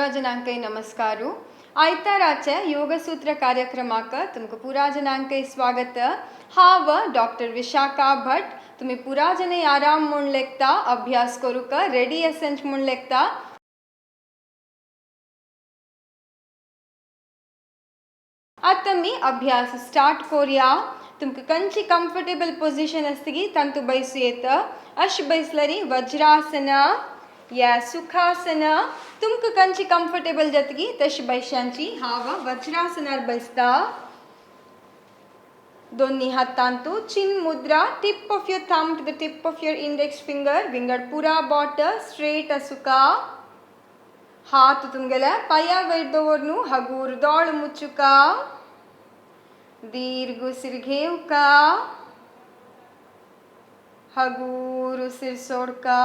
पुरा जनांकै नमस्कारू आयताराच्या योगसूत्र कार्यक्रमाक तुमका पुरा जनांकै स्वागत। हाव डॉक्टर विशाखा भट। तुम्ही पुरा जने आराम म्हूण लेखता अभ्यास करूक रेडी असेंच म्हूण लेखता। आता मी अभ्यास स्टार्ट करूया। तुमका कंची कम्फर्टेबल पोजिशन असतगी तंतु बैसू येत। अश बैसलरी वज्रासन या सुखासन तुमका कंची कम्फर्टेबल जातगी तशी बैशांची। हाव वज्रासनार बैसता। दोन्ही हातांतू चिन मुद्रा tip of your thumb to the tip of your index finger. विंगड पुरा बोट स्ट्रेट असुका। हात तुमगेला पाया वयर दवरनु हगूर दोळ मुच्चुका। दीर्घ उसिर घेवका हगूर उसिर सोडका।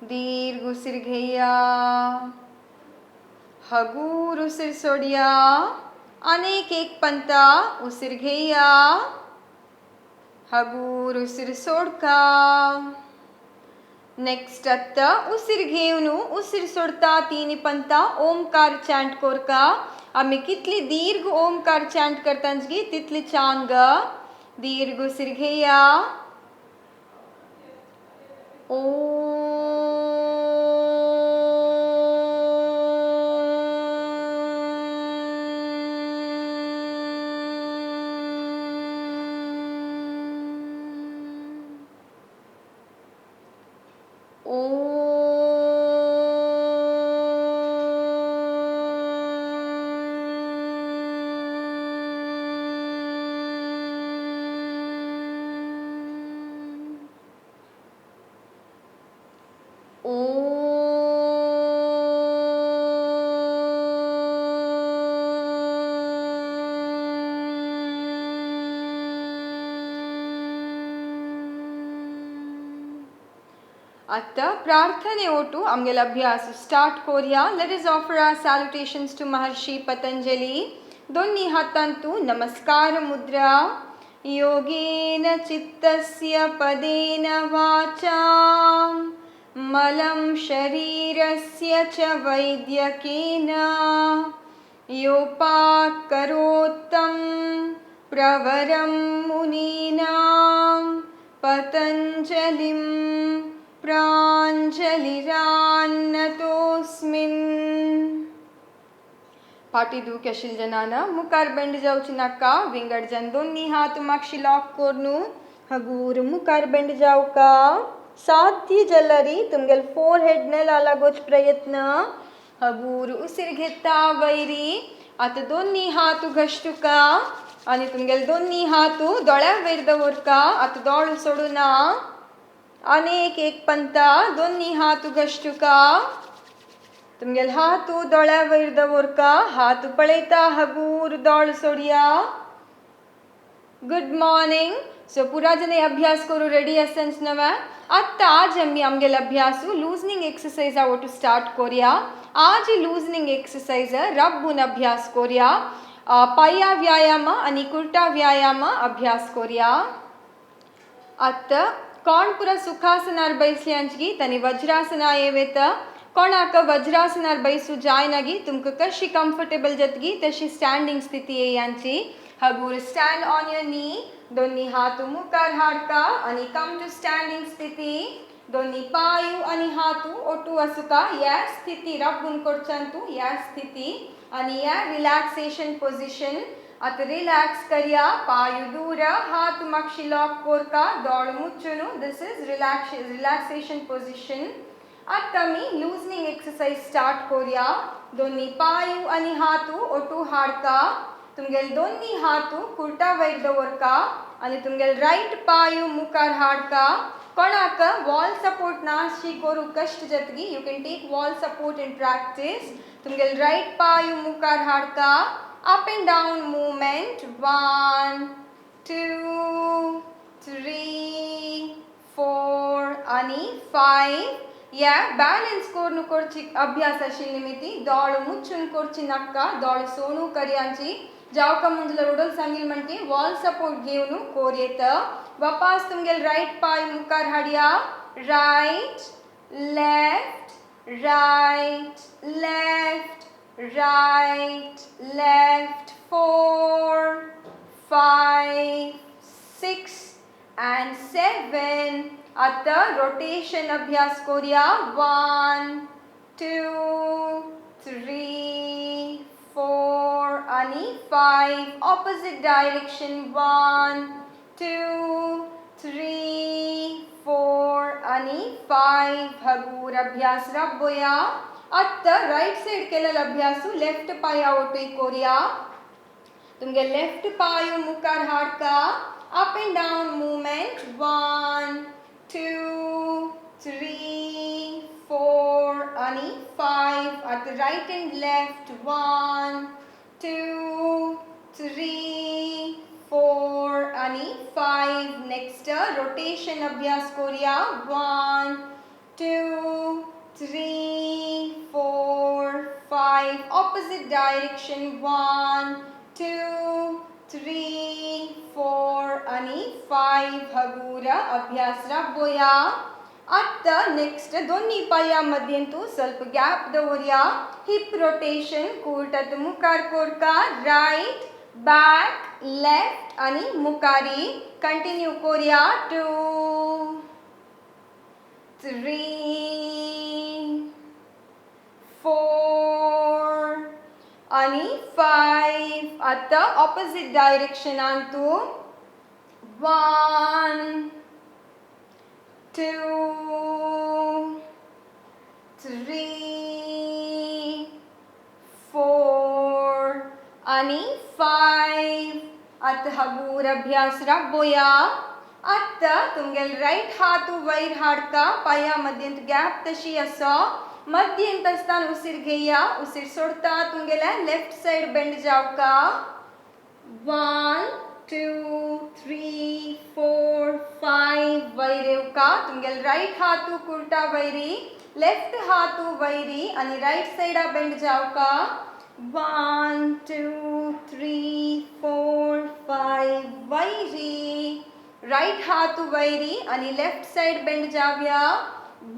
दीर्घ उसिर घेया हगूर उसिर सोडिया। अनेक एक पंता उसिर घेया हगूर उसिर सोडका। नेक्स्ट आता उसिर घेवनु उसिर सोडता तीन पंता ओमकार चैंट कोरका। आम्ही कितली दीर्घ ओमकार चैंट करतांची तितली चांग। दीर्घ उसिर घेया ओ आता प्रार्थने ओटू आमगेल अभ्यास स्टार्ट करूया। Let us offer our salutations to Maharshi Patanjali. दोन्ही हातांतू नमस्कार मुद्रा। योगेन चित्तस्य पदेन वाचा मलं शरीरस्य च वैद्यकेन योपाकरोत्तं प्रवरं मुनीनां पतंजलिं प्रांजलिरान्नतोस्मिन्। पाटी दुख आशिल जनाना मुखार बेंड जावची नाका। विंगड जन दोन्ही हात मागशी लॉक करनु हगूर मुखार बेंड जावका। साध्य जल्लरी तुमगेल फोरहेड नेला लागोच प्रयत्न। हगूर उसिर घेता वैरी। आता दोन्ही हात घश्टुका आणि तुमगेल दोन्ही हात दोळ्या वयर दवरका। आता दोळ सोडूना। अनेक एक पंता दोन्ही हात घश्टुका। तुमगेल हात दोळ्या वयर दवरका। हात पळयता हगूर दोळ सोडिया। Good morning. सो पुरा जने अभ्यास करू रेडी असेंच नवा। आता आज आम्ही आमगेल अभ्यास लूजनिंग एक्सरसाइज आवटू स्टार्ट करूया। आज लूजनिंग एक्सरसाइज रब्बून अभ्यास करूया। पाया व्यायाम आणि कुर्टा व्यायाम अभ्यास करूया। आता कोण पुरा सुखासनार बैसल्यांची तनी वज्रासना येवेत। कोणाक वज्रासनार बैसू जायनागी तुमका कशी कम्फर्टेबल जातगी तशी स्टँडिंग स्थिती येयांची। हगूर स्टँड ऑन योर नी। दोन्ही हात मुखार हाडका आणि कम टू स्टँडिंग स्थिती। दोन्ही पाय आणि हात ओटू असुका या स्थिती रब्बून करचांतू या स्थिती आणि या रिलॅक्सेशन पोजिशन। आता रिलॅक्स करिया पाय दूर हात मागशी लॉक कोरका दोळ मुच्चुनु। This is relaxation position. आता मी लूजनिंग एक्सरसाइज स्टार्ट करूया। दोन्ही पाय आणि हात ओटू हाडका। तुमगेल दोन्ही हात कुर्टा वयर दवरका आणि तुमगेल राइट पाय मुखार हाडका। कोणाक वॉल सपोर्ट नाशी करू कष्ट जातगी you can take wall support in practice. तुमगेल राइट पाय मुखार हाडका। अप एंड डाउन मूवमेंट 1 2 3 4 आणि 5। या बैलेंस कोरनु करची अभ्यास आशिल्ली निमित्ती दोळ मुच्चून करची नाका। दोळ सोनू करयांची। जावका म्हणजे रोडल सांगिल म्हणटी वॉल सपोर्ट घेऊन कोर येत। वापस तुमगेल राइट पाय मुखार हाडया। Right left right, left, right, left, 4, 5, 6 and 7. आता rotation अभ्यास करूया. 1, 2, 3, 4 आणि 5. Opposite direction. 1, 2, 3, 4 आणि 5. हगूर अभ्यास राबवूया. आता राईट साइड केलेला अभ्यासू लेफ्ट पाया ओटूय करूया. तुमगे लेफ्ट पायो मुखार हाडका. Up and down movement. 1, 2, 3, 4 आणि 5. आता राईट एंड लेफ्ट. 1, 2, 3, 4 आणि 5. नेक्स्ट रोटेशन अभ्यास करूया. 1, 2, 3, 4, 5. Opposite direction. 1, 2, 3, 4 आणि 5. हगूरा अभ्यास राबवूया. आता नेक्स्ट दोन्ही पायामध्येंतू ಸ್ವಲ್ಪ गॅप दवरूया. हिप रोटेशन कुर्टत मुखार कोरका. राईट, बॅक, लेफ्ट आणि मुखारी. कंटिन्यू करूया. 2, 3, 4 आणि 5. आता ऑपोजिट डायरेक्शन आणतो. 1, 2, 3, 4 आणि 5. आता हगूर अभ्यास राबवूया. आता तुमगेल राईट हात वयर हाडका. पायामध्ये गॅप तशी आसा. मध्येंत असताना उसीर घेया. उसीर सोडता तुमगेल्या लेफ्ट साइड बेंड जावका. 1, 2, 3, 4, 5. वयर येवका. तुमगेल राईट हातू कुर्टा वयरी. लेफ्ट हातू वयरी आणि राईट साइडा बेंड जावका. 1, 2, 3, 4, 5. वयरी. राईट हातू वयरी आणि लेफ्ट साइड बेंड जावया.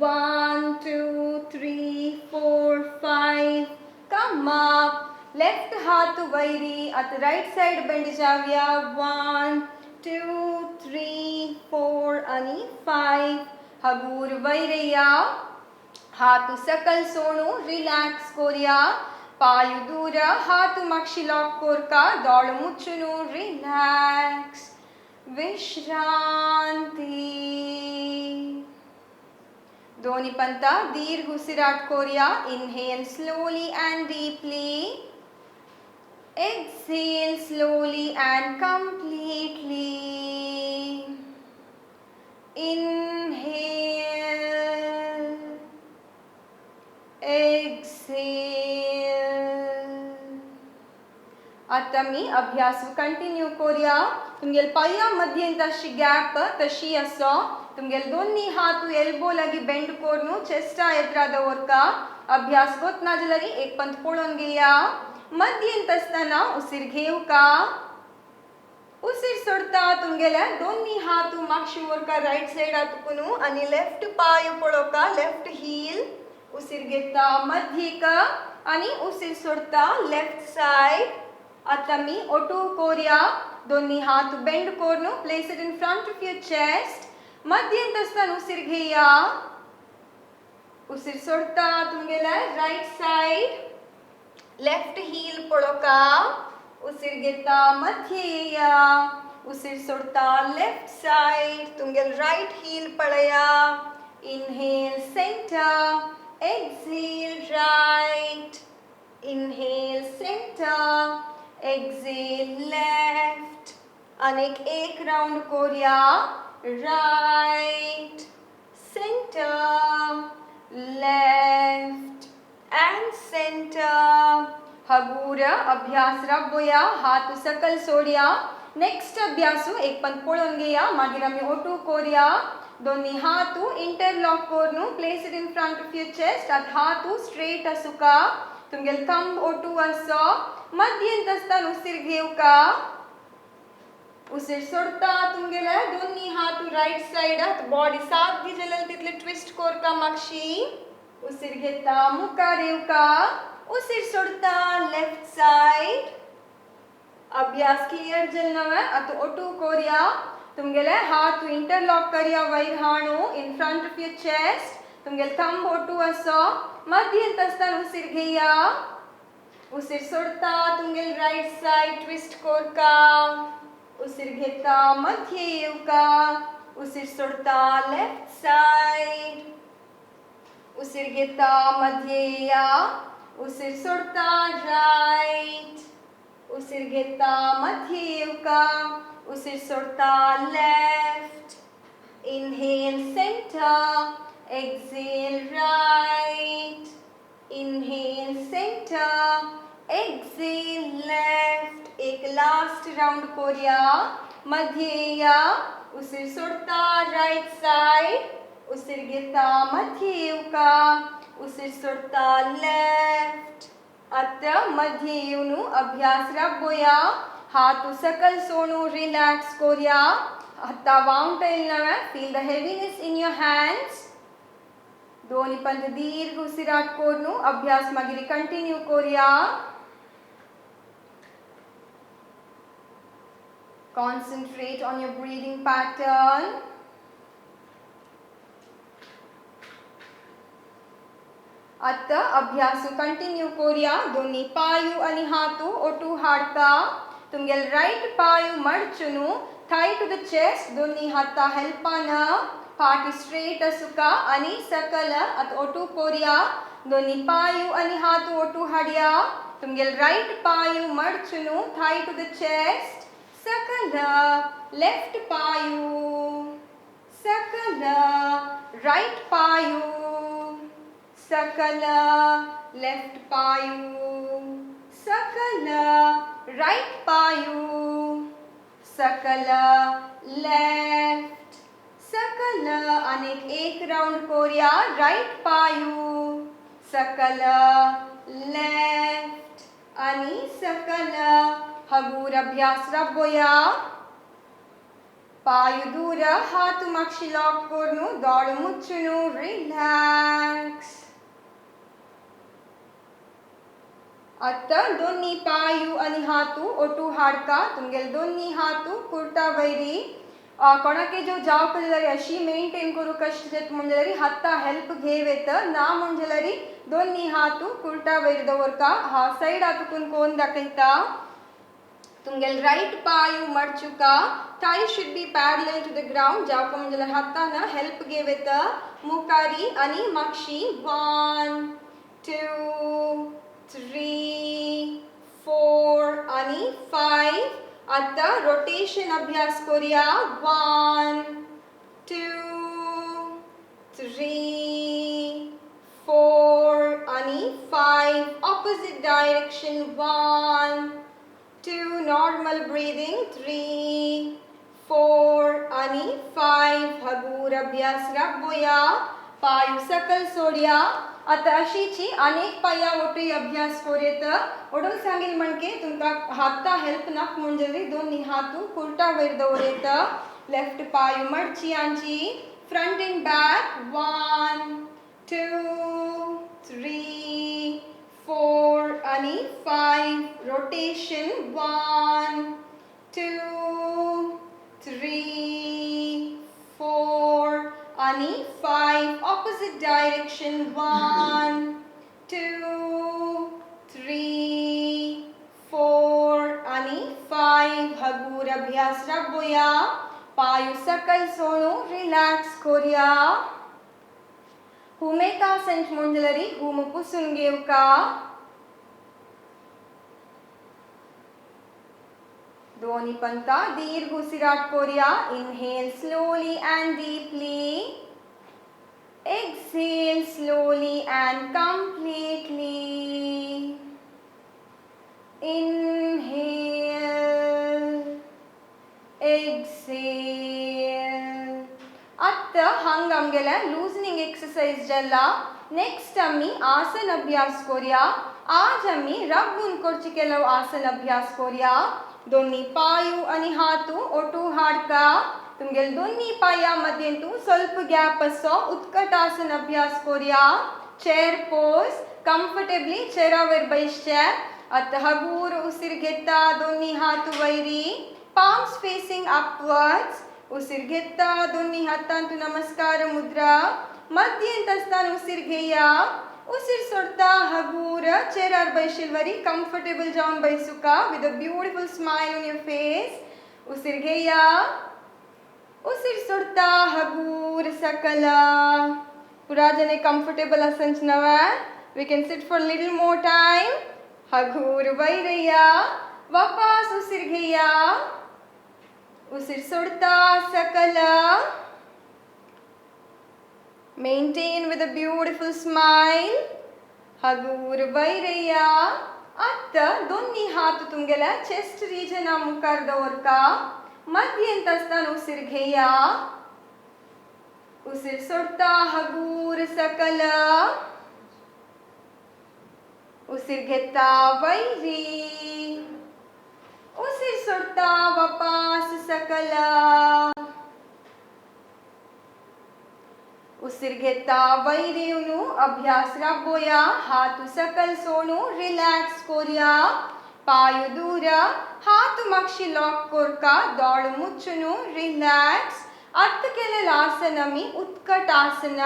1, 2, 3, 4, 5. Come up. लेफ्ट हात वयरी. आता राईट साइड बेंड जावया. 1, 2, 3, 4 आणि 5. हगूर वयरया. हातू सकल सोनू रिलॅक्स करूया. पायू दूर. हातू मागशी लॉक कोरका. दोळ मुच्चुनु रिलॅक्स. विश्रांती. दोन्ही पंता दीर्घ उसिराट करूया. Inhale slowly and deeply. Exhale slowly and completely. Inhale. Exhale. आता मी अभ्यास कंटिन्यू करूया. तुमगेल पाया मध्येंत अशी गॅप तशी आसा. तुमगेल दोन्ही हात एल्बो लागी बेंड करून चेस्टा एद्रा दवरका. अभ्यास कोतना जाल्यार एक पंत पळोवन घेया. मध्येंत असताना उसीर घेवका. उसीर सोडता तुमगेल्या दोन्ही हात मागशी व्हरका राईट साइडात कुनू आणि लेफ्ट पाय पळोवका. Left heal. उसीर घेता मध्येक आणि उसीर सोडता लेफ्ट साइड. आता मी ओटू करूया. दोन्ही हात बेंड करून place it in front of your chest. मध्येंत असताना उसीर घेया. उसीर सोडता तुमगेल्या राईट साइड. लेफ्ट हील पळोवका. उसीर घेता मध्य येया. उसीर सोडता लेफ्ट साइड. तुमगेल राईट हील पळया. Inhale centre. Exhale right. Inhale centre. Exhale left. अनेक एक राउंड करूया. Right, centre, left and center. हगूर अभ्यास राबवूया. हात सकल सोडया. नेक्स्ट अभ्यासू एक पण पळोवन घेया. मागीर आमी ओटू करूया. दोन्ही हात इंटरलॉक करून place it in front of your chest. आता हात स्ट्रेट आसूका. तुमगेल थंब ओटू आसो. मध्येंत असताना उसीर घेवका. उसीर सोडता तुमगेले दोन्ही हात राईट साइडात. बॉडी साथ दी जाल्यार तितले ट्विस्ट कोरका मागशी. उसीर घेता मुखार येवका उसीर सोडता लेफ्ट साइड अभ्यास क्लियर जल्नवे अतो ओटू कोरिया तुमगेले हाथ इंटरलॉक करिया वैर हाणू in front of your chest तुमगेले थंब ओटू असो मध्यंत असताना उसीर घेया उसीर सोडता तुमगेले राइट साइड ट्विस्ट कोरका उसीर घेता मध्य येवका उसीर सोडता लेफ्ट साइड उसीर घेता मध्य या उसीर सोडता राइट उसीर घेता मध्य येवका उसीर सोडता left inhale centre exhale right inhale centre exhale left एक लास्ट राउंड कोरिया मध्य या उसीर सोडता राइट साइड उसीर घेता मध्य येवका उसीर सोडता लेफ्ट आता मध्य येवनु अभ्यास राबोया हाथ सकल सोनू रिलैक्स कोरिया हत्ता वाउंट इलनवे feel the heaviness in your hands दोनी पंत दीर्घ उसिराट कोरनु अभ्यास मागिरी कंटिन्यू कोरिया concentrate on your breathing pattern आता अभ्यास कंटिन्यू कोरिया दोनी पायू आणि हातू ओटू हाडका तुमगेल राइट पायू मडचुनु थाई टू द चेस्ट दोनी हाता हेल्पाना पाटी स्ट्रेट असुका आणि सकल अत ओटू कोरिया दोनी पायू आणि हातू ओटू हाडिया तुमगेल राइट पायू मडचुनु थाई टू द चेस्ट सकल लेफ्ट पायू सकल राइट पायू सकल लेफ्ट पायू सकल राइट पायू सकल लेफ्ट सकल अनेक एक राउंड कोरिया राइट पायू सकल लेफ्ट आणि सकल हगूर अभ्यास राबोया पायू दूर हाथ माक्षी लॉक कोरनु दौड़ मुच्चुनु रिलैक्स आता दोन्ही पायू आणि हातू ओटू हाडका तुमगेल दोन्ही हातू कुर्ता वैरी कोणाके जो जाव कजलरी अशी मेंटेन करू कष्ट जेत म्हणजे हाता हेल्प घेवेत ना म्हणजे दोन्ही हातू कुर्ता वैरी दवरका हा साइड हातून कोण दाखयता तुमगेल राइट पायू मडचुका thigh should be parallel to the ground जाव का म्हणजे हाताना हेल्प घेवेत मुकारी आणि माक्षी 1 2 3 4 आणि 5 आता रोटेशन अभ्यास करूया 1 2 3 4 आणि 5 ऑपोजिट डायरेक्शन 1 2 normal breathing 3 4 आणि 5 हगूर अभ्यास राबोया पायू सकल सोडिया आता अशीची अनेक पाया ओटी अभ्यास कोरेत ओडून सांगेल म्हणके तुमका हाता हेल्प नाक म्हणजे दोन्ही हातू कुर्ता वैर दवरेत लेफ्ट पायू मडची यांची फ्रंट एंड बैक 1 2 3 4 आणि 5 रोटेशन 1 2 3 4 आणि 5 ऑपोजिट डायरेक्शन 1 2 3 4 आणि 5 हगूर अभ्यास राबोया पायू सकल सोनू रिलॅक्स कोरिया हुमेतासन मंडलरी हुम पुसून घेवका दोन्ही पंता दीर्घ उसिराट कोरिया inhale slowly and deeply exhale slowly and completely inhale exhale आता हंग आमगेले लूजनिंग एक्सरसाइज जल्ला नेक्स्ट आम्ही आसन अभ्यास करूया आज आम्ही रबून करची केलो आसन अभ्यास करूया दोन्ही पायू आणि हातू ओटू हाडका तुमगेल दोन्ही पाया मध्ये तू ಸ್ವಲ್ಪ गॅप असो उत्कट आसन अभ्यास करूया chair pose. Comfortably chairaवर बैसच्या. आता हगूर उसीर घेता दोन्ही हात वैरी. Palms facing upwards. उसीर घेता दोन्ही हातांतून नमस्कार मुद्रा. मध्यंत असताना उसीर घेया. उसीर सोडता हगूर चेअरवर बैशीलवरी comfortable जाऊन बैसुका with a beautiful smile on your face. उसीर घेया. उसीर सोडता हगूर सकला. पुरा जने comfortable असंच नवा. We can sit for a little more time. हगूर वैरया. वापस उसीर घेया. उसीर सोडता सकला. Maintain with a beautiful smile. हगूर वैरया. आता दोन्ही हात तुमगेला चेस्ट रिजन मुखार दवरका. मध्यंत असताना उसीर घेया. उसीर सोडता हगूर सकला. उसीर घेता वैरी. उसीर सोडता वापस सकला. उसीर घेता वैरेवनु अभ्यास राबोया. हात सकल सोनू रिलॅक्स कोरिया. पाय दूर हात मागशी लॉक कोरका. दोळ मुच्चुनु रिलॅक्स. आता केलेलं आसन आम्ही उत्कट आसन.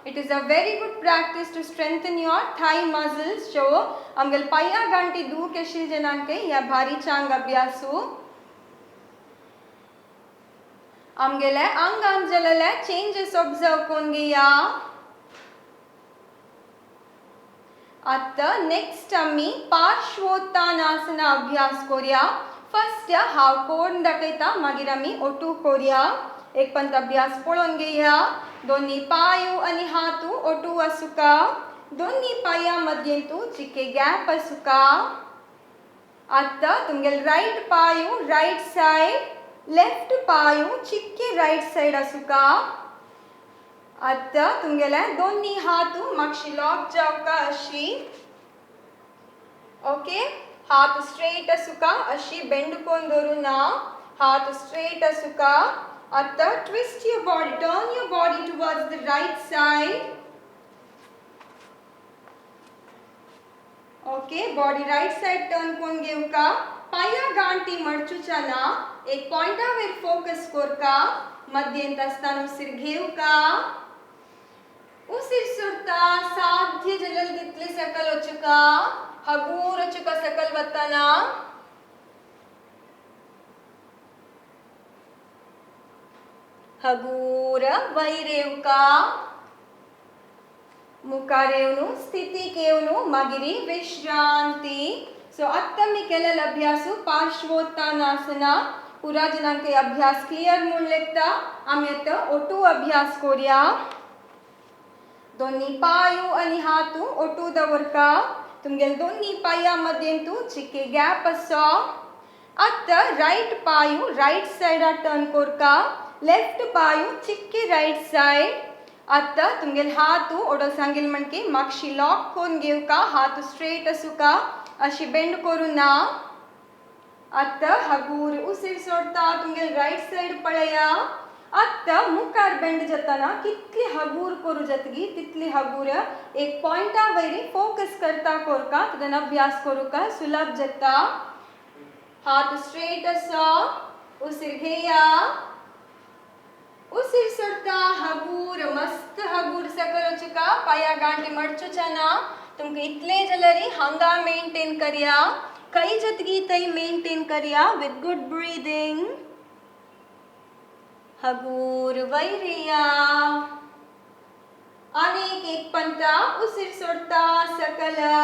It is a very good practice to strengthen your thigh muscles. So आमगेल पाया गांठी दूर केशील जनांके या भारी चांग अभ्यासू. आमगेले अंगान जलले चेंजेस ऑब्जर्व कोण घेया. आता नेक्स्ट आम्ही पार्श्वोत्तानासन अभ्यास करूया. फर्स्ट हाव कोण दाखयता मागीर आम्ही ओटू करूया. एक पंत अभ्यास पळोवन घेया. दोन्ही पायू आणि हातू ओटू असुका. दोन्ही पाया मध्येंतू चिके गॅप असुका. आता तुमगेल राइट पायू राइट साइड. लेफ्ट पायू चिक्के राइट साइड असुका. आता तुमगेले दोन्ही हातू मागशी लॉक जावका अशी. ओके हात स्ट्रेट असुका. अशी बेंड कोण धरू ना. हात स्ट्रेट असुका. आता twist your body, turn your body towards the right side. Okay body right side turn कोण घेवका. पाया गांठी मडचुचाना. एक पॉइंटावर फोकस कोरका. मध्यंत असताना उसीर घेवका. उसीर सोडता साध्य जलल तितली सकल वचुका. हगूर वचुका सकल वताना. हगूर वैरेवका. मुखारेवनु स्थिती केवनु मागिरी विश्रांती. सो आता मी केलेला अभ्यासू पार्श्वोत्तानासन. पुरा जनांके अभ्यास क्लियर म्हणून लेखता. आम्ही आता ओटू अभ्यास करूया. दोन्ही पायू आणि हातू ओटू दवरका. तुमगेल दोन्ही पाया मध्येंतू चिके गॅप असो. आता राइट पायू राइट साइड टर्न कोरका. लेफ्ट पायू चिक्के राइट साइड. आता तुमगेल हातू ओडो सांगेल म्हणके मागशी लॉक कोण घेवका. हात स्ट्रेट असुका. अशी बेंड करू ना. आता हगूर उसीर सोडता तुमगेल राइट साइड पळया. आता मुखार बेंड जाताना कितली हगूर करू जातगी तितली हगूर एक पॉइंटा वैरी फोकस करता कोरका. तुदन अभ्यास करूका सुलभ जाता. हात स्ट्रेट असो. उसीर घेया. उसीर सोडता हगूर मस्त हगूर सकल वचुका. पाया गांठी मडचुचाना. तुमके इतले जलरी हंगा मेंटेन करिया. कई जतगी तई मेंटेन करिया विथ गुड ब्रीदिंग. हगूर वैरिया. अनेक एक पंता उसीर सोडता सकला.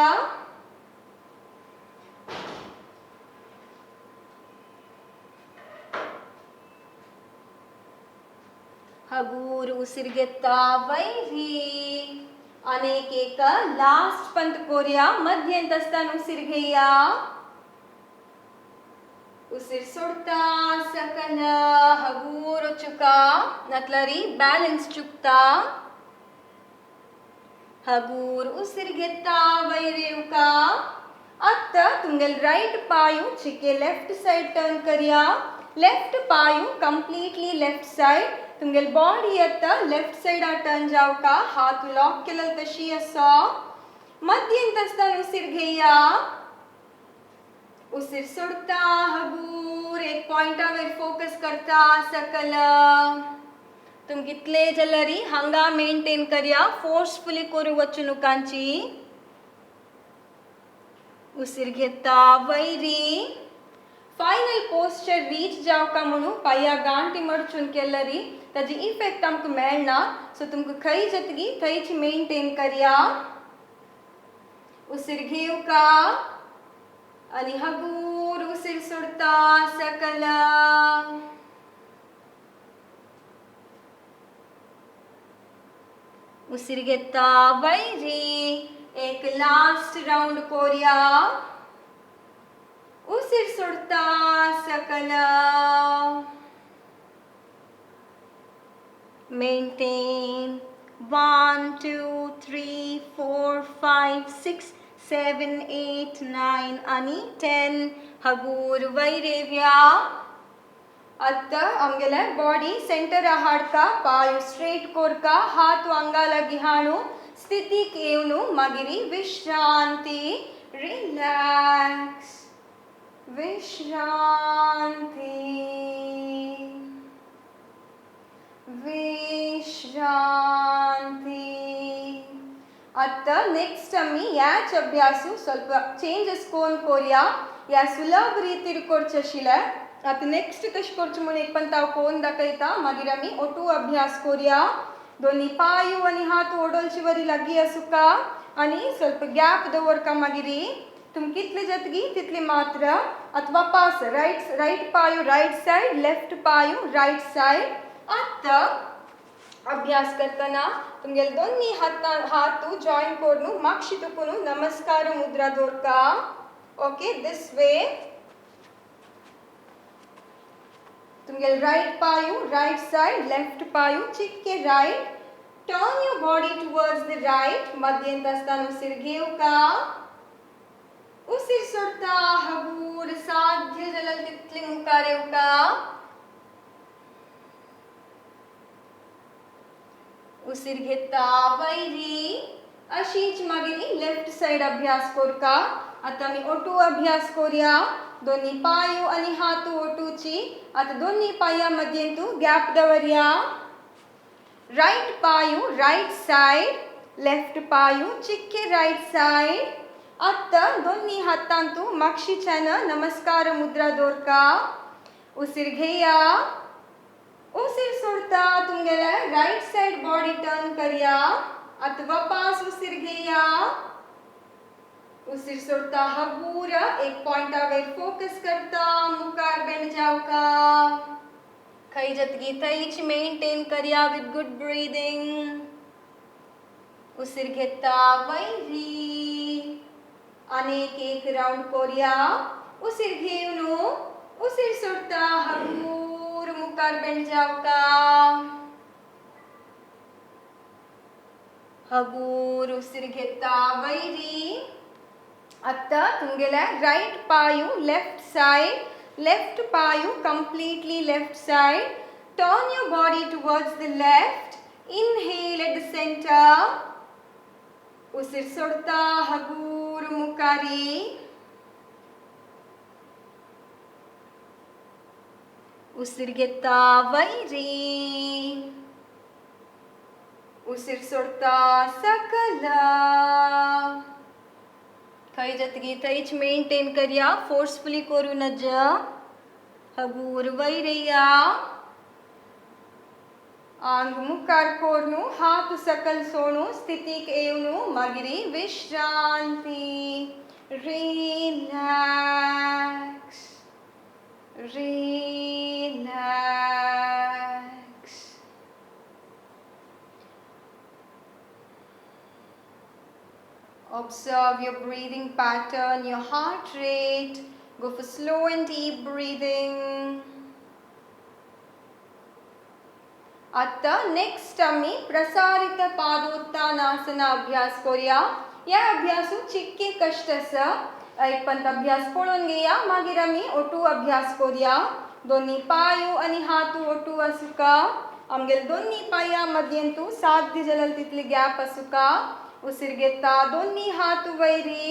हगूर उसीर घेता वैरी. अनेक एक लास्ट पंत कोरिया. मध्यंत असताना उसीर घेया. उसीर सोडता सकला. हगूर वचुका. नतलरी बैलेंस चुकता. हगूर उसीर घेता वैरेवका. आता तुमगेल राइट पायू चिके लेफ्ट साइड टर्न करिया. लेफ्ट पायू कंप्लीटली लेफ्ट साइड. तुमगेल बॉडी आतां लेफ्ट सायडा टर्न जावका हात लॉक केलेलो तशी आसा मध्येंत आसतना उसीर घेया उसीर सोडता हगूर एक पॉइंटा वयर फोकस करता सकल तुम कितले जाल्यार हांगा मेंटेन करया फोर्सफुली करूं वचुनुकांची उसीर घेता वैरी फायनल पोस्चर रीच जावका म्हणून पांया गांठी मडचून केल्यारी ताजी इफेक्ट आमकां मेळना सो तुमकां खंय जतगी थंयच मेंटेन करया उसीर घेवका आनी हगूर उसीर सोडता सकल उसीर घेता वैरी एक लास्ट राउंड कोरया उसीर सोडता सकल मेंटेन 1 2 3 4 5 6 7 8 9 आणि 10 हगूर वैरेव्या आतां आमगेले बॉडी सेंटर हाडका पांय स्ट्रेट कोरका हात वांगा लागी हाडू स्थितीक येवनू मागीर विश्रांती रिलॅक्स विश्रांती विश्रांती आतां नेक्स्ट आमी ह्याच अभ्यासू ಸ್ವಲ್ಪ चेंजेस कोरया ह्या सुलभ रितीर करचें आशिल्लें आतां नेक्स्ट कशें करचें म्हणून एक पण हांव कोरून दाखयता मागीर आमी ओटू अभ्यास कोरया दोनी पांय आनी हात ओडोलचे वरी लागीं आसूंका आनी ಸ್ವಲ್ಪ गॅप दवरका मागीर तुम कितले जतगी तितली मात्र अथवा पास राइट पांय राइट साइड लेफ्ट पांय राइट साइड आतां अभ्यास करतना तुमगेले दोन्ही हात जॉइन करून मागशी तुकून नमस्कार मुद्रा दवरका ओके दिस वे तुमगेले राइट पांय राइट साइड लेफ्ट पांय चिक्के right turn your body towards the right मध्येंत आसतना उसीर घेवका उसीर सोडता हगूर साध्य जाल्यार तितली मुखार येवका उसीर घेता वैरी अशीच मागीर लेफ्ट साइड अभ्यास कोरका आतां आमी ओटू अभ्यास कोरया दोन्ही पांय आनी हात ओटूची आतां दोन्ही पांया मध्यें तूं गॅप दवरया राइट पांय राइट साइड लेफ्ट पांय चिक्के राइट साइड आतां दोन्ही हातान तूं मागशीच्यान नमस्कार मुद्रा दवरका उसीर घेया उसीर सोडता तुमगेले राइट साइड बॉडी टर्न करया अथवा पास उसीर घेया उसीर सोडता हगूर एक पॉइंटा वयर फोकस करता मुखार बेंड जावका खंय जतगी थंयच मेंटेन करया विथ गुड ब्रीदिंग उसीर घेता वैरी आनीक एक राउंड कोरया उसीर घेवन उसीर सोडता हगूर मुखार बेंड जावका हगूर उसीर घेता वैरी आतां तुमगेले राइट पांय लेफ्ट साइड लेफ्ट पांय completely left side turn your body towards the left inhale at the centre उसीर सोडता हगूर मुखारी उसीर घेता वैरी उसीर सोडता सकल खंय जतगी थंयच मेंटेन करया फोर्सफुली करूं नजा हगूर वैरया आंग मुखार कोरनू हात सकल सोडू स्थितीक येवनू मागीर विश्रांती relax relax Observe your breathing pattern, your heart rate. Go for slow and deep breathing. आता नेक्स्ट आम्ही प्रसारित पादोत्तानासन अभ्यास करूया या अभ्यासू चिक्के कष्ट आसा एक पंत अभ्यास पळोवन घेया मागीर आम्ही ओटू अभ्यास करूया दोन्ही पाय आणि हात ओटू आसुका आमगेल दोन्ही पाया मध्यंतू साध्य जलल तितली गॅप असू का. उसीर घेता दोन्ही हात वैरी,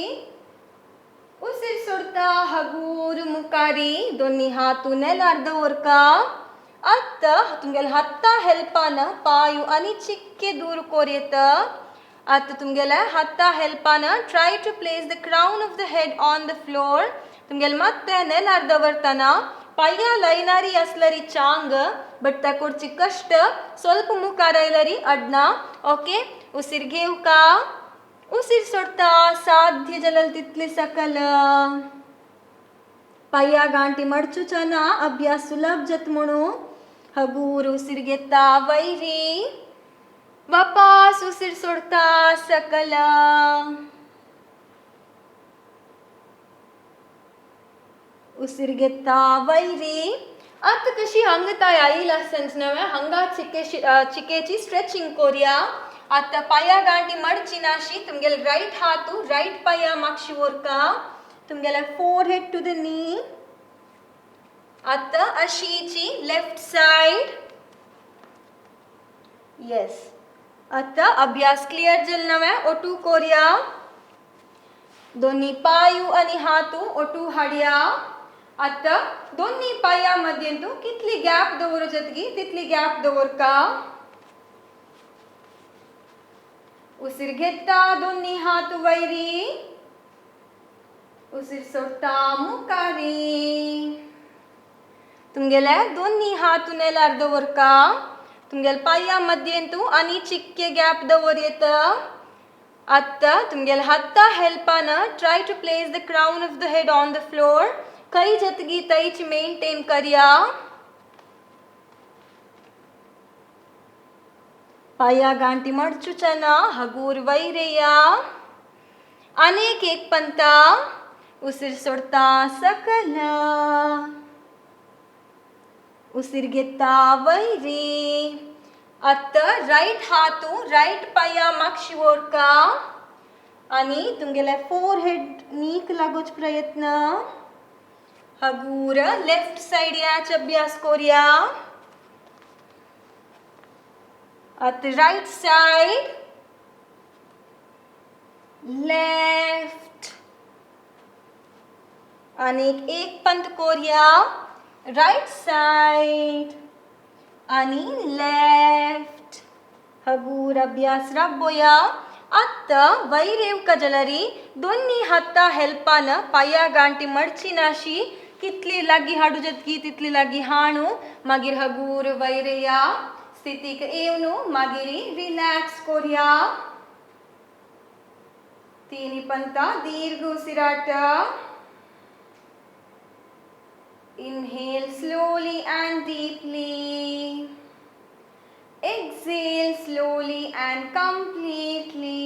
उसीर सोडता हगूर मुकारी दोन्ही हातू नेलार दवरका. अत्त तुमगेल हत्ता हेल्पान पायू आणि चिक्के दूर कोरयेत. आता तुमगेला हत्ता हेल्पान try to place the crown of the head on the floor. तुमगेल ಮತ್ತೆ ನೆಲಾರ್ ದವರ್ತನ ಪಯ್ಯ ಲೈನಾರಿ ಅಸ್ಲರಿ ಚಾಂಗ್ ಬಟ್ ತಕೊಡ್ಚಿ ಕಷ್ಟ ಸ್ವಲ್ಪ ಮುಖಾರ ಇಲ್ಲರಿ ಅಡ್ನ. ओके उसीर घेऊ का. उसीर सोडता साध्य जलल तितली सकल. पाया गांठी मडचूचना अभ्यास सुलभ जत म्हणू. हगूर उसीर घेता वैरी, वापस उसीर सोडता सकल. उसीर घेता वैरी. आता कशी हंगता येईल सेन्स नव्हे हंगा चिकेची स्ट्रेचिंग कोरिया. आता पाया गांठी मडची नाशी तुमगेल राईट हातू राईट पाया मागशी वरका. तुमगेला फोरहेड टू द नी. आता अशीची लेफ्ट साइड. येस. आता अभ्यास क्लियर जल नव्हे ओटू कोरिया. दोन्ही पायू आणि हातू ओटू हाडया. आता दोन्ही पाया मध्यंतू कितली गॅप दवरजतगी तितली गॅप दवरका. उसीर घेता दोन्ही हात वैरी, उसीर सोडता मुकारी. तुमगेले दोन्ही हात नेलार दवरका. तुमगेल पाया मध्यंतू आणि चिक्के गॅप दवरयेत. आता तुमगेल हत्ता हेल्पान try to place the crown of the head on the floor. कई जतगी तईच मेंटेन करिया. पाया गांठी मडचूचना हगूर वैरेया. अनेक एक पंता उसीर सोडता सकल. उसीर घेता वैरी. आता राईट हातू राईट पाया मागशी वरका आणि तुमगेला फोरहेड नीक लागोच प्रयत्न. हगूर लेफ्ट साइड याच अभ्यास कोरिया. आता राइट साइड लेफ्ट आणि एक पंत कोरिया. राइट साइड आणि लेफ्ट. हगूर अभ्यास राबोया. आता वैरेव कजलरी दोन्ही हाता हेल्पान पाया गांठी मडची नाशी कितली लागी हाडू जतकी तितली लागी हाणू. मागीर हगूर वैरेया. स्थितीक येवनू मागिरी रिलॅक्स कोरिया. तिनी पंता दीर्घ उसिराट. Inhale slowly and deeply. Exhale slowly and completely.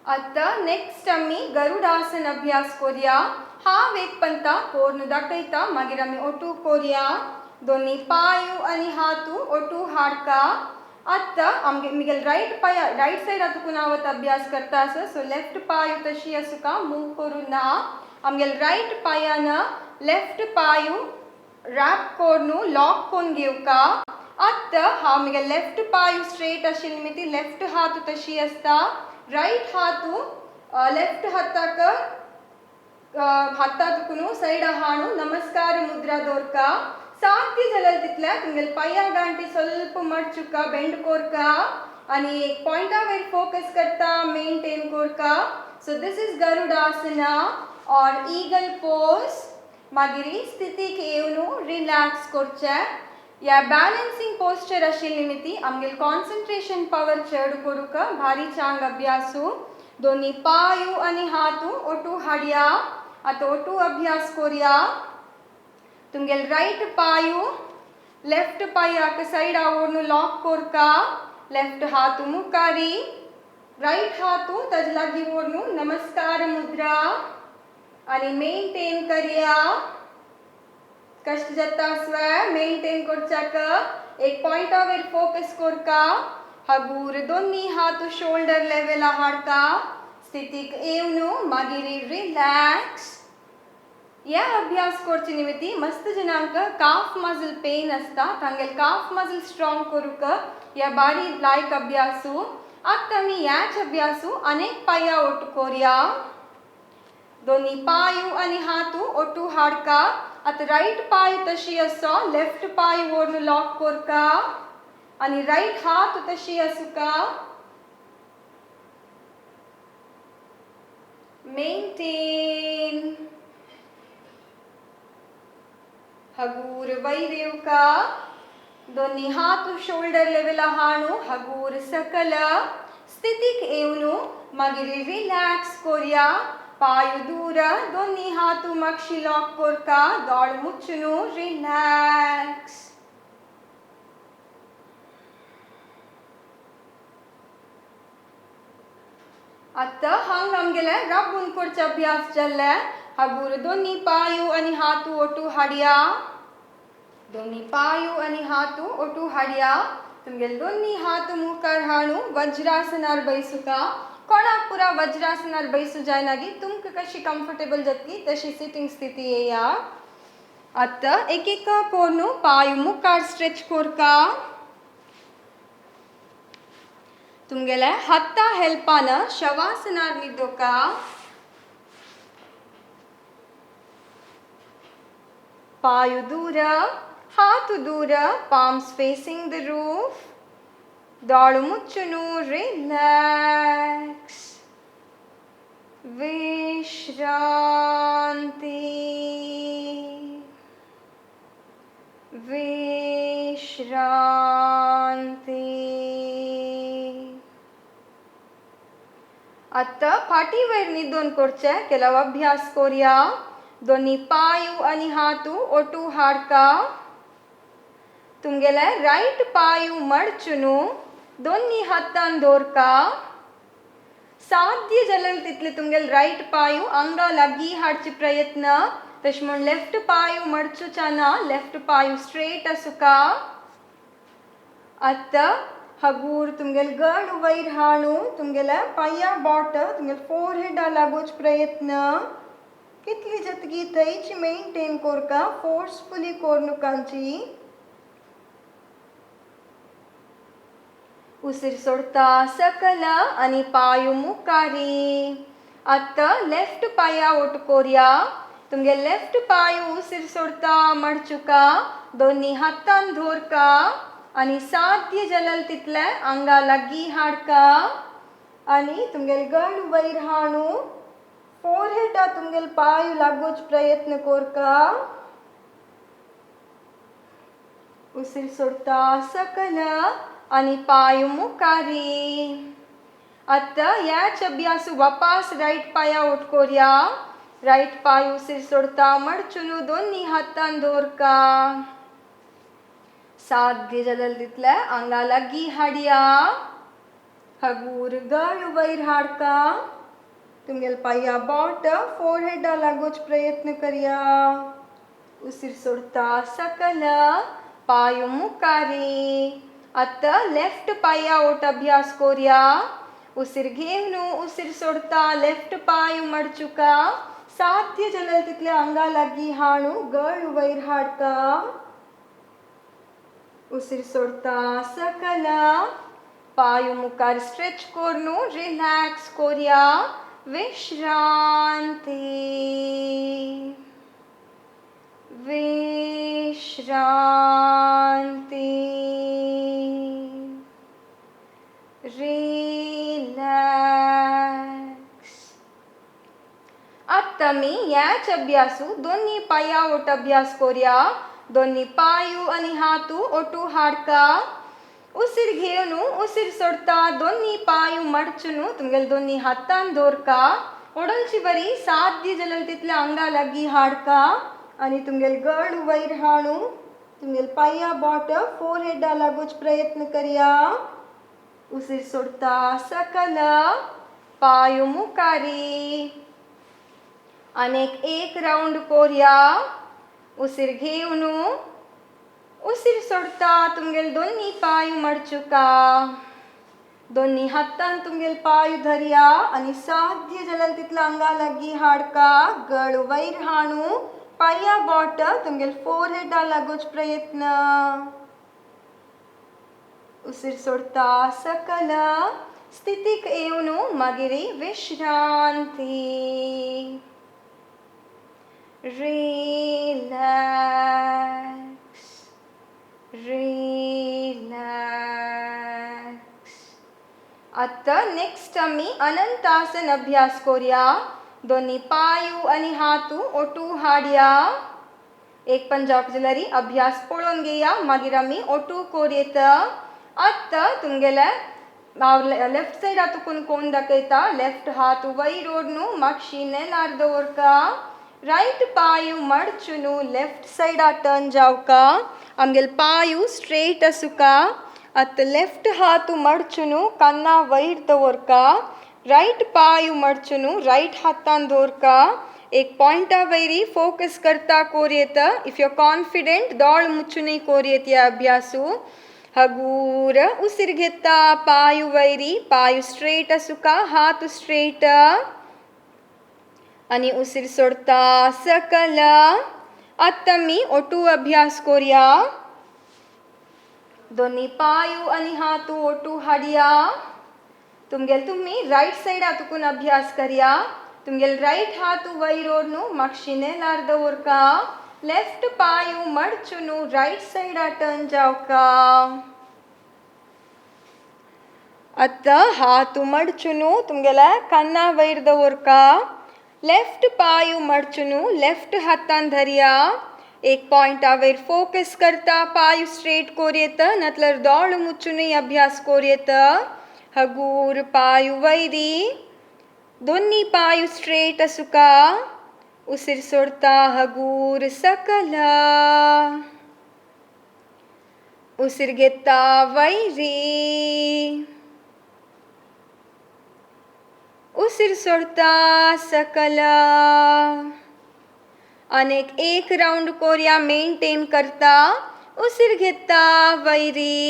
आता नेक्स्ट आम्ही गरुडासन अभ्यास करूया. हा वेग पंता कोर्ण दाखयता मागीर आम्ही ओटू करूया. दोन्ही पायू आणि हातू ओटू हाडका. आता आमगेल राईट पाया राईट साइड आतुकून आवत अभ्यास करता असो. सो लेफ्ट पायू तशी असू का मूव करू ना. आमगेल राईट पायान लेफ्ट पायू रॅप कोरनू लॉक कोन घेवका. आता हा आमगेल लेफ्ट पायू स्ट्रेट आशिल्ली मिती लेफ्ट हातू तशी असता. राईट हातू लेफ्ट हाताक हातातुकून साइड हाणू नमस्कार मुद्रा दौरका. साध्य जलल तितल्या तुमगेल पाया गांठी ಸ್ವಲ್ಪ मडचुका बेंड कोरका आणि एक पॉइंटावर फोकस करता maintain Korka. So this is गरुडासना और ईगल पोज. मागिरी स्थितीक येवनू रिलॅक्स कोरचे. या बॅलन्सिंग पोस्चर आशिल्ली मिती आमगेल कॉन्सन्ट्रेशन पावर चड करूक भारी चांग अभ्यासू. दोन्ही पायू आणि हातू ओटू हाडया. आता ओटू अभ्यास करूया. तुमगेल राइट पायू लेफ्ट पायाक साइड आवडनू लॉक कोरका. लेफ्ट हातू मुकारी. राइट हातू तज लागी ओढनू नमस्कार मुद्रा आणि मेंटेन करिया. कष्ट जाता स्वय मेंटेन करचाक एक पॉइंटावर फोकस कोरका. हगूर दोन्ही हातू शोल्डर लेवल हाडका. स्थितीक येवनू मागिरी रिलॅक्स. या अभ्यास करचे निमित्ती मस्त जनांक काफ मजल पेन असता तांगेल काफ मजल स्ट्रॉंग करूक या बारी लायक अभ्यासू आता मी याच अभ्यासू अनेक पाया ओट कोरिया दोन्ही पायू आणि हातू ओटू हाडका आता राईट पाय तशी असो लेफ्ट पाय वरन लॉक कोरका आणि राईट हात तशी असुका मेंटेन हगूर वैरेवका दोन्ही हात शोल्डर लेवल हाणू हगूर सकल स्थितीक येवनू मागीर रिलॅक्स कोरिया पाय दूर दोन्ही हात मागशी लॉक कोरका दोळ मुच्चुनू रिलॅक्स आता हांग आमगेले राबून करचे अभ्यास चल्ले हगूर दोन्ही पायू आणि हातू ओटू हाडिया दोन्ही पायू आणि हातू ओटू हाडिया तुमगेल दोन्ही हात मुखार हाणू वज्रासनार बैसुका कोणाक पुरा वज्रासनार बैसू जायनागी तुमक कशी कंफर्टेबल जातली तशी सिटिंग स्थिती येया आता एक एक कोरनू पायू मुखार स्ट्रेच कोरका तुमगेले हत्ता हेल्पान शवासनार निदोका पायू दूर हाथ दूर palms facing the roof दाळु मुच्चुनु रिलैक्स विश्रांति आता फाटीवर निदोन करचे केला अभ्यास कोरिया दोन्ही पायू आणि हातू ओटू हाडका तुमगेले राईट पायू मडचुनू दोन्ही हातान दौरका साध्य जलल तितले तुमगेल राईट पायू अंगा लागी हाडचे प्रयत्न तश म्हण लेफ्ट पायू मडचुचाना लेफ्ट पायू स्ट्रेट असुका आता हगूर तुमगेल गड वैर हाणू तुमगेले पाया बॉट तुमगेल फोरहेड लागोच प्रयत्न कितली जतगी थंयची मेंटेन कोरका फोर्सफुली कोरनुकांची उसीर सोडता सकल आणि पायू मुकारी आता लेफ्ट पाया ओट कोरिया तुमगे लेफ्ट पायू उसीर सोडता मडचुका दोन्ही हातान धोरका आणि साध्य जलल तितले अंगा लागी हाडका आणि तुमगेल गड वैर हाणू फोरहेडा तुमगेल पायू लागोच प्रयत्न कोरका उसीर सोडता सकल आणि पायू मुकारी आता याच अभ्यासू वापस राईट पाया ओट कोरिया राईट पायू उसीर सोडता मडचुनू दोन्ही हातान दौरका साध्य जलल तितले अंगा लागी हाडिया हगूर गड वैर हाडका तुमगेल पाया बॉट फोरहेडा लागोच प्रयत्न करिया उसीर सोडता सकल पायू मुकारी आता लेफ्ट पाया ओट अभ्यास कोरिया उसीर घेवनू उसीर सोडता लेफ्ट पायू मडचुका साध्य जलल तितले अंगा लागी हाणू गड वैर हाडका उसीर सोडता सकल पायू मुखार स्ट्रेच कोरनू रिलॅक्स कोरिया विश्रांति रिलॅक्स आता मी याच अभ्यासू दोन्ही पाया ओट अभ्यास कोरिया दोन्ही पायू आणि हातू ओटू हाडका उसीर घेवनू उसीर सोडता दोन्ही पायू मडचुनू तुमगेल दोन्ही हातान दौरका ओडलची बरी साध्य जलल तितले अंगा लागी हाडका आणि तुमगेल गड वैर हाणू तुमगेल पाया बॉट फोरहेडा लागोच प्रयत्न करिया उसीर सोडता सकल पायू मुकारी अनेक एक राउंड कोरिया उसीर घेवनू उसीर सोडता तुमगेल दोन्ही पायू मडचुका दोन्ही हातान तुमगेल पायू धरिया आणि साध्य जलल तितला अंगा लागी हाडका गड वैर हाणू पाया बोट तुमगेल फोरहेड लागोच प्रयत्न उसिर सोडता सकल स्थितीक येऊन मागिरी विश्रांती रिलॅक्स रिलॅक्स. आता नेक्स्ट आम्ही अनंतासन अभ्यास करूया. दोन्ही पायू आणि हातू ओटू हाडया. एक पंजाब जलरी अभ्यास पळोवन घेया मागीर आम्ही ओटू करूयेत. आता तुमगेले लेफ्ट साइड तुकून कोण दाखयता. लेफ्ट हात वयर ओडनू मागशी नेलार दवरका. राइट पायू मडचुनू लेफ्ट साइड टर्न जावका. आमगेल पायू स्ट्रेट असुका. आता लेफ्ट हात मडचुनू कन्ना वयर दवरका. राइट पायू मडचुनू राइट हातान दवरका. एक पॉइंटा वैरी फोकस करता कोरियत. इफ यू कॉन्फिडेंट दोळ मुच्चुनी कोरियत या अभ्यासू. हगूर उसिर घेता पायू वैरी. पायू स्ट्रेट असुका. हात स्ट्रेट आणि उसिर सोडता सकल. आता मी ओटू अभ्यास करूया. दोन्ही पायू आणि हातू ओटू हाडया. तुमगेल तुम्ही राइट साइड तुकून अभ्यास करया. तुमगेल राइट हात वयर ओडनू मागशी नेलार दवरका. लेफ्ट पायू मडचुनू राइट साइड टर्न जावका. आता हात मडचुनू तुमगेला कन्ना वयर दवरका. लेफ्ट पायू मडचुनू लेफ्ट हातान धरया. एक पॉइंटा वयर फोकस करता पायू स्ट्रेट कोरियत नातल्यार दोळ मुच्चुनी अभ्यास कोरियत. हगूर पायू वैरी. दोन्ही पायू स्ट्रेट असुका. उसिर सोडता हगूर सकल. उसिर घेता वैरी. उसिर सोडता सकल. अनेक एक राउंड कोरिया मेंटेन करता. उसिर घेता वैरी.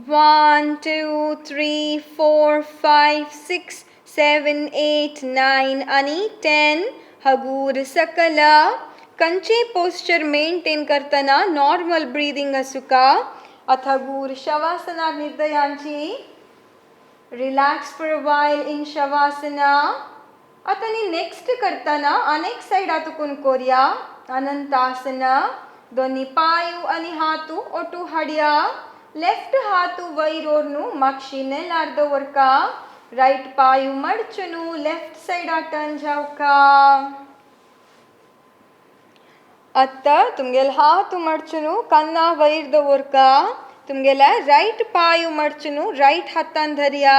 1 2 3 4 5 6 7 8 9 आणि 10. हगूर सकल. कंचे पोस्चर मेंटेन करताना नॉर्मल ब्रीदिंग असुका. आता हगूर शवासना निर्दयांची. Relax for a while in shavasana. आता नेक्स्ट करताना अनेक साइड तुकून कोरिया. अनंतासना. दोन्ही पायू आणि हातू ओटू हाडया. लेफ्ट हात वयर ओडनू मागशी नेलार दवरका. राइट पायू मडचुनू लेफ्ट साइड टर्न जावका. आता तुमगेल हात मडचुनू कन्ना वयर दवरका. तुमगेला राइट पायू मडचुनू राइट हातान धरया.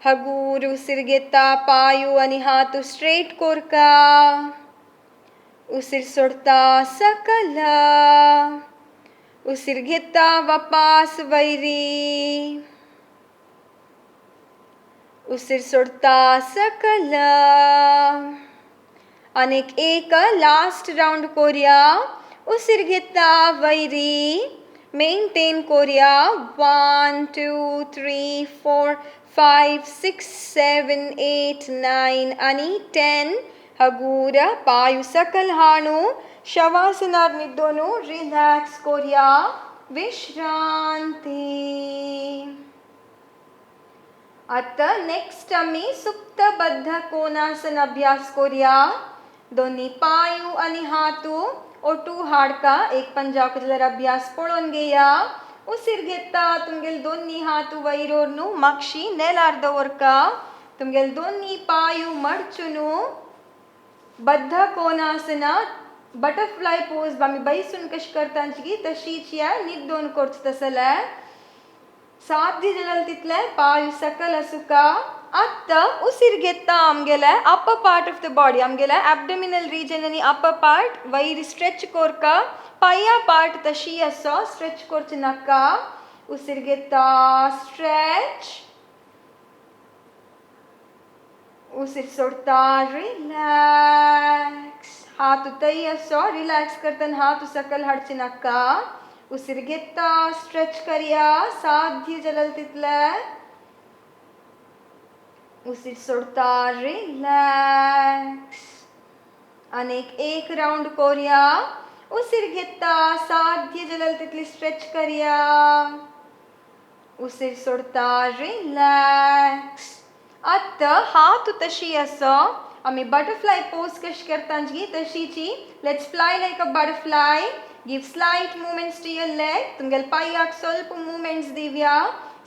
हगूर उसिर घेता पायू आणि हात स्ट्रेट कोरका. उसिर सोडता सकल. उसिर घेता वापास वैरी. उसिर सोडता सकल. अनेक एक लास्ट राउंड कोरिया. उसिर घेता वैरी. Maintain Korea. 1 2 3 4 5 6 7 8 9 आणि 10. हगूर पायू सकल हाणू शवासनार निद्दोनू रिलॅक्स कोरिया. विश्रांती. आता नेक्स्ट आम्ही सुप्तबद्ध कोणासन अभ्यास करूया. दोन्ही पायू आणि हातू ओटू हाडका. एक पंजाब जलर अभ्यास पळोवन घेया. उसिर घेता तुमगेल दोन्ही हात वयर ओडनू मागशी नेलार दवरका. तुमगेल दोन्ही पायू मडचुनू बद्ध कोणासना बटरफ्लाय पोज आम्ही बैसून कशी करतांची तशीच या निद्दोन करच तसले. साध्य जलल तितले पायू सकल असुका. आता उसिर घेता आमगेले upper part of the body. आमगेले एब्डोमिनल रिजन आणि अपर पार्ट वयर स्ट्रेच कोरका. पाया पार्ट तशी असो स्ट्रेच करच नाका. उसिर घेता स्ट्रेच. उसिर सोडता रिलॅक्स. हात तई असो रिलॅक्स करताना हात सकल हाडचे नाका. उसिर घेता स्ट्रेच करया साध्य जलल तितले. उसिर सोडता रिलॅक्स. अनेक एक राउंड कोरिया. उसीर घेता साध्य जलल तितली स्ट्रेच करूया. उसीर सोडता रिलॅक्स. आता हात तशी असं आम्ही बटरफ्लाय पोज कशी करतांची तशीची. Let's fly like a butterfly. Give slight movements to your leg. तुमगेल पायाक ಸ್ವಲ್ಪ मूवमेंट्स दिव्या.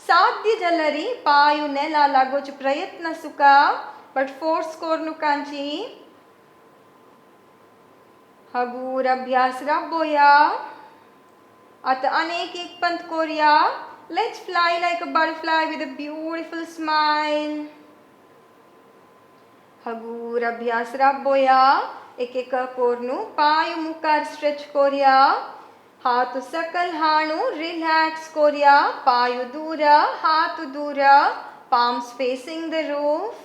साध्य जलरी पायु नेला लागोच प्रयत्न सुका बट फोर्स कोरनुकांची. हगूर अभ्यास राबोया. आता अनेक एक Pant Korea. Let's fly like a butterfly with a beautiful smile. हगूर अभ्यास राबोया. एक एक कोरनु पायु मुकार स्ट्रेच कोरिया. हाथ सकल हाणु रिलॅक्स कोरिया. पायु दूर हाथ दूर. palms facing the roof.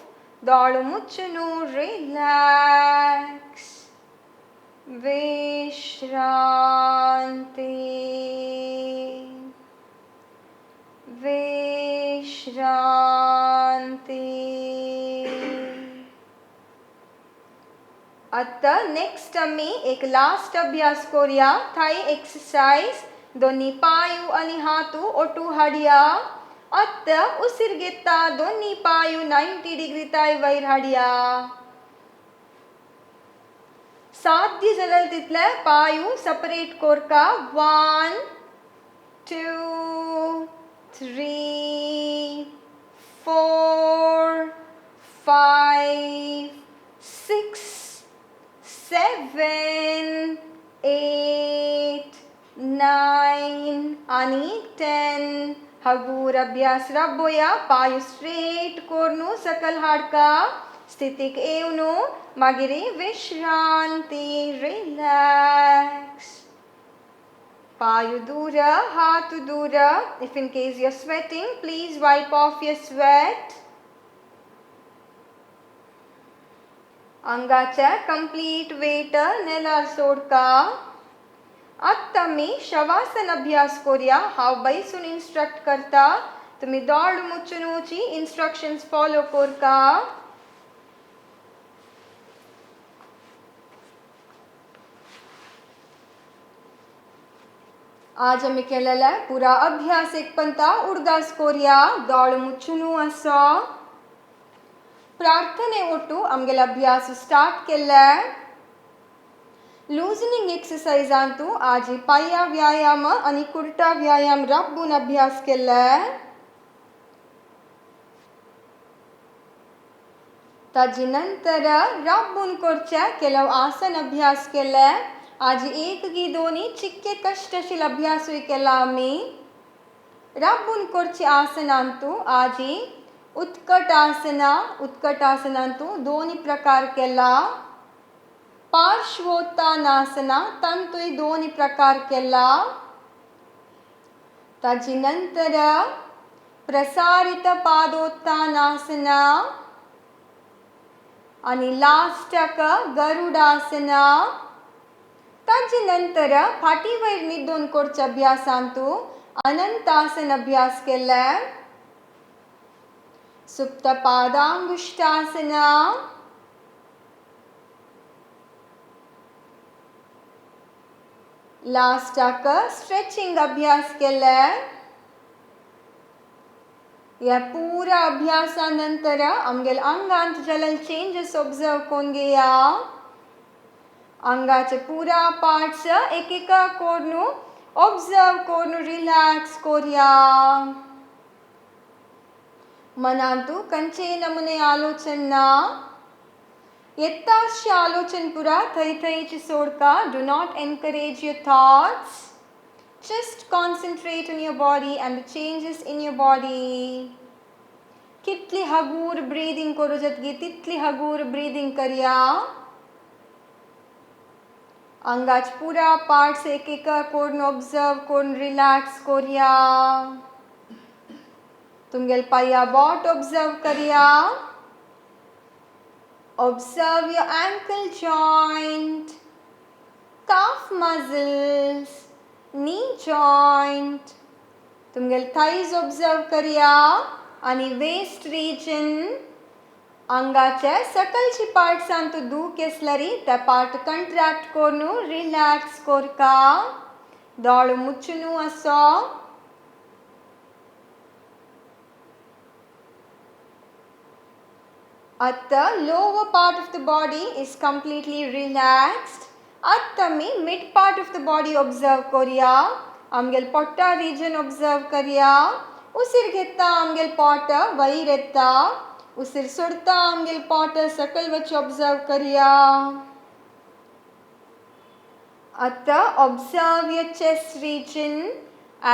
दाळु मुಚ್ಚುನು रिलॅक्स. विश्रांति. विश्रांति. आता नेक्स्ट आम्ही एक लास्ट अभ्यास करूया. Thigh exercise. दोन्ही पायू आणि हातू ओटू हाडया. आता उसीर घेता दोन्ही पायू 90 डिग्री ताई वयर हाडया. साध्य जलल तितले पायू सेपरेट कोरका. 1 2 3 4 5 6 7 8 9 आणि 10. हगूर अभ्यास राबोया. पायू स्ट्रेट कोरनु सकल हाडका. स्थितीक येवनु मागिरी विश्रांती रिलॅक्स. पायू दूर हाथ दूर. If in case you are sweating please wipe off your sweat. अंगाच्या कंप्लीट वेट नेलार सोडका. आता मी शवासन अभ्यास करूया. हांव बैसून इन्स्ट्रक्ट करता. तुम्ही दोळ मुच्चुनूची इन्स्ट्रक्शन्स फॉलो कोरका. आज आम्ही केलेला पुरा अभ्यास एक पंता उडगास कोरिया. दोळ मुच्चुनू असो. प्रार्थने ओटू आमगेला अभ्यास स्टार्ट केला. लूजनिंग एक्सरसाइजांतू आज पाया व्यायाम आणि कुर्टा व्यायाम राबून अभ्यास केला. ताजी नंतर राबून करचे केलव आसन अभ्यास केले. आज एक गी दोन्ही चिक्के कष्टशील अभ्यास केला आम्ही. राबून करचे आसनांतू आज उत्कटासनांतू दोन्ही प्रकार केला. पार्श्वोत्तानासना तंतुई दोन्ही प्रकार केला. ताजी नंतर प्रसारित पादोत्तानासना आणि लास्टक गरुडासना. ताजी नंतर फाटीवयर निद्दोन करचे अभ्यासांतू अनंतासन अभ्यास केला. सुप्त पादांगुष्ठासना. लास्टक स्ट्रेचिंग अभ्यास केला. या पूरा अभ्यासानंतर आमगेल अंगांत जलल चेंजेस ऑब्जर्व कोन घेया. अंगाचे पूरा पार्ट्स एक एक कोरनु ऑब्जर्व कोरनु रिलॅक्स कोरिया. मनांतू कंचे नमुने आलोचना. येत्ताशी आलोचन पुरा थई थईची सोडका. Do not encourage your thoughts. Just concentrate on your body and the changes in your body. कितली हगूर ब्रीदिंग करू जतगी तितली हगूर ब्रीदिंग करिया. अंगाच पूरा पार्ट्स एक एक कोरन ऑब्जर्व कोरन रिलॅक्स कोरिया. तुमगेल पाया बोट ऑब्जर्व करिया. Observe your ankle joint, calf muscles, knee joint. तुमगेल thighs observe करिया आणि waist region. अंगाचे सकलची पार्ट सांतु दूख केसलरी ते पार्ट कंट्रैक्ट कोरनु रिलैक्स कोरका दोळु मुच्चुनु असो at the lower part of the body is completely relaxed at the mid part of the body observe कोरिया आमगेल पोट्टा region observe करिया उसिर घेता आमगेल पोट वयर येता उसिर सोडता आमगेल पोट सकल वच observe करिया आता observe your chest region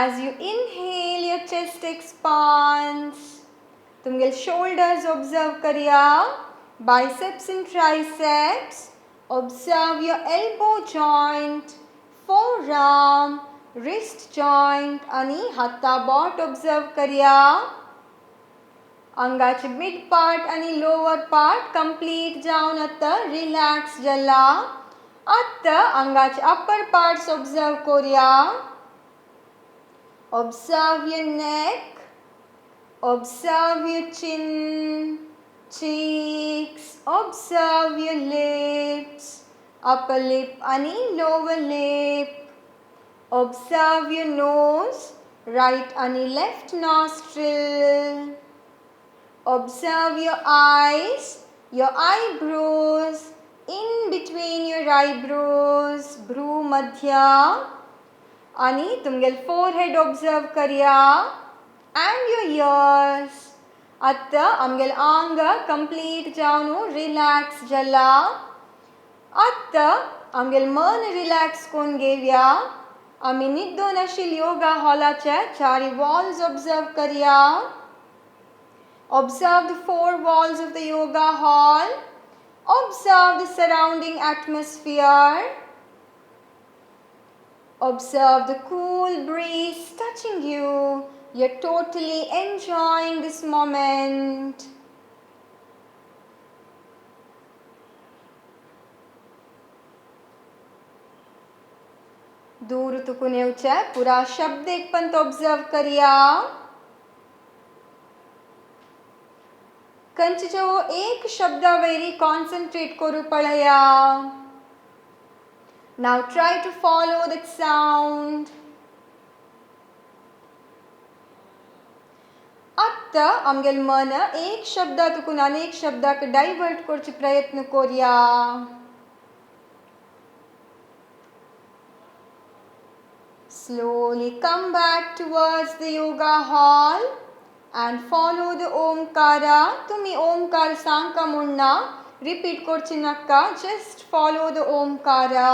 as you inhale your chest expands तुमगेल shoulders observe करिया biceps and triceps observe your elbow joint forearm wrist joint आणि हाता बोट observe करिया अंगाचे मिड पार्ट आणि लोअर पार्ट कंप्लीट जावन आता रिलॅक्स जाला आता अंगाचे अपर पार्ट्स ऑब्जर्व करूया observe your neck observe your chin cheeks observe your lips upper lip आणि lower lip observe your nose right आणि left nostril observe your eyes, your eyebrows, in between your eyebrows, भ्रू मध्य आणि तुमगेल forehead observe करिया and your ears. आता आमगेल आंग complete जावनु relax जाला. आता आमगेल मन relax कोण घेवया. आमी निद्दोन आशिल योगा हॉलाचे चारी walls observe करिया. Observe the four walls of the yoga hall. Observe the surrounding atmosphere. Observe the cool breeze touching you. You're totally enjoying this moment. दूर तुकुन येवचे पुरा शब्द एक पंत ऑब्जर्व करिया कंचो एक शब्दा वैरी कॉन्सन्ट्रेट करू पळया now try to follow that sound आता आमगेल मन एक शब्दा तुकुन अनेक शब्दाक डायवर्ट करचे प्रयत्न करूया slowly come back towards the yoga hall and follow the omkara tumi omkar sanka munna repeat korchinakka just follow the omkara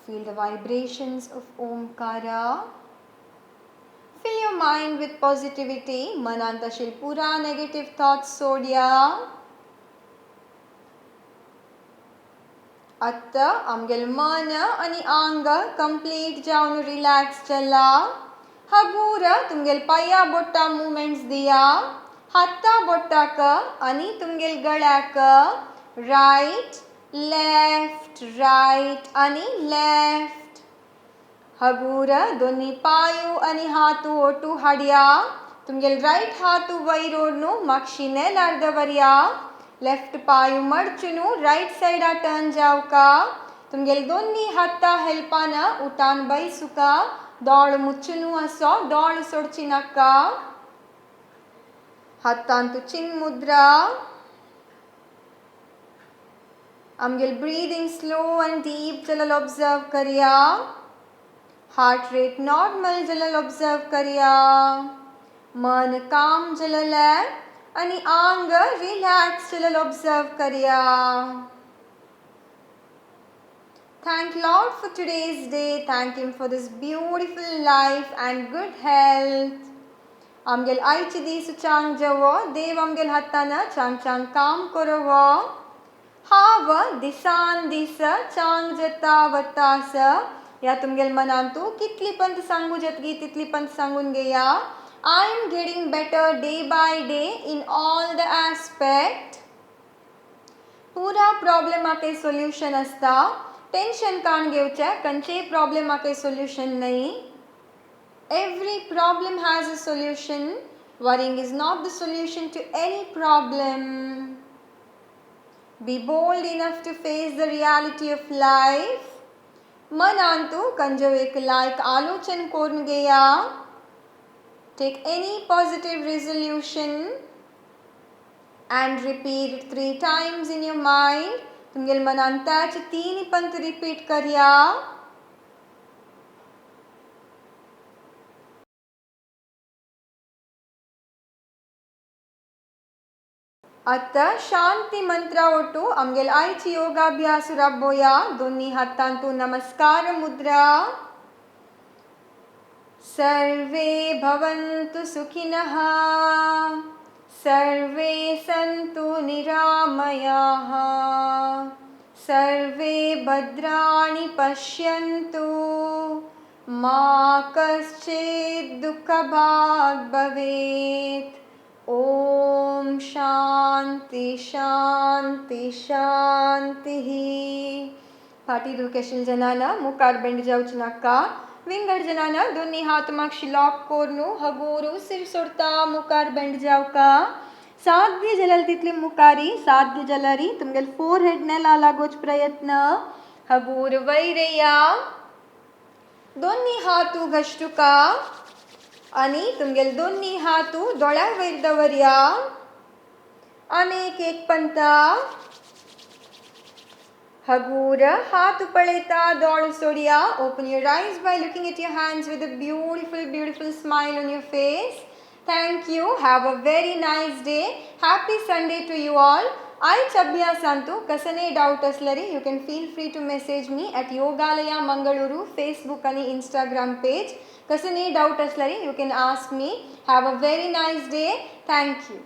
Feel the vibrations of Omkara. Fill your mind with positivity. Manantashil pura negative thoughts sodya. Atta amgel mana ani anga complete jaunu relax challa. Hagura tumgel paya botta movements diya. Hatta botta ka ani tumgel gala ka right left right आणि left हगूरा दोन्ही पायू आणि हातू ओटू हाडिया तुमगेल right हातू वैरोडनु मक्षिने लार्दवरिया left पाय मडचून right side turn जावका तुमगेल दोन्ही हाता हेल्पान उठान बैसुका दोळ मुच्चुनु असो दोळ सोडची नाका हातांतु चिन मुद्रा आमगेल ब्रीदिंग स्लो एंड डीप जलल ऑब्जर्व करिया हार्ट रेट नॉर्मल जलल ऑब्जर्व करिया मन काम जलल आणि आंग रिलैक्स जलल ऑब्जर्व करिया Thank Lord for today's day. Thank Him for this beautiful life and good health. आमगेल आयचे दीस चांग जावो देव आमगेल हाताना चांग चांग काम करवो हाव दिसान दीस चांग जता वतास या तुमगेल मनांतू कितली पंत सांगू जतगी तितली पंत सांगून घेया I am getting better day by day in all the aspect. पूरा प्रॉब्लेम आके सोल्यूशन असता टेंशन कान घेवचे खंयचेय प्रॉब्लेम आके सोल्यूशन नहीं Every problem has a solution. Worrying is not the solution to any problem. Be bold enough to face the reality of life. मनांतू कंजो एक लायक आलोचन करून घेया Take any positive resolution and repeat it 3 times in your mind. तुमगेल मनांताच 3 Pant repeat करिया आता शांती मंत्रा ओटू आमगेल आयची योगाभ्यास राबोया दोन्ही हातांतू नमस्कार मुद्रा सर्वे भवन्तु सुखिनः सर्वे सन्तु निरामयाः सर्वे भद्राणि पश्यन्तु मा कश्चित् दुःखभाग् भवेत् ओम शांति शांति शांति फाटी दुखेशील जनाना मुखार बेंड जावची नाका विंगड जनाना दोन्ही हात मागशी लॉक कोरनू हगूर उसीर सोडता मुखार बेंड जावका साध्य जलल तितली मुखारी साध्य जलरी तुमगेल फोरहेड नेला लागोच प्रयत्न हगूर वैरेया दोन्ही हातू घश्टुका आणि तुमगेल दोन्ही हातू दोळ्या वयर दवरया अनेक एक पंता हगूर हात पळयता दोळ सोडया open your eyes by looking at your hands with a beautiful smile on your face thank you have a very nice day happy Sunday to you all आयच्या अभ्यासांतू कसने डाऊट असलरी you can feel free to message me at Yogalaya Mangaluru Facebook आणि Instagram page कसने doubt असलरी you can ask me have a very nice day thank you